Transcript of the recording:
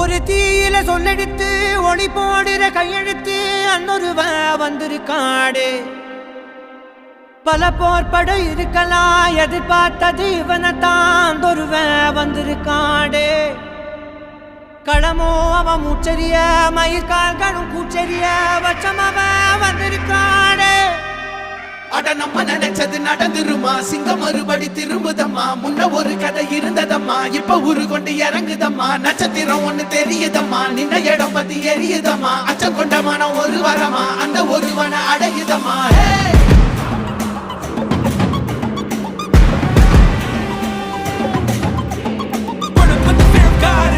ஒரு தீயில சொல்லெடுத்து ஒளி போடுற கையெழுத்து அன்னொருவ வந்திருக்காடு. பல போர்பட இருக்கலாம் எதிர்பார்த்தது இவனைத்தான் ஒருவ வந்திருக்காடு. களமோ அவன் மூச்சரிய மயிர்கால்களும் கூச்சரிய வச்சம் அவன் வந்திருக்காடு. அட நம்ம நினைச்சது நடந்துருமா, சிங்கம் மறுபடி திரும்புதம்மா. முன்ன ஒரு கதை இருந்ததம்மா, இப்ப ஊரு கொண்டு இறங்குதம்மா. நட்சத்திரம் ஒண்ணு தெரியுதம்மா, நின்ன இடம் பத்தி எரியுதம்மா. அச்சம் கொண்ட மனம் ஒரு வரமா, அந்த ஒருவனை அடையுதம்மா. Put the fear of God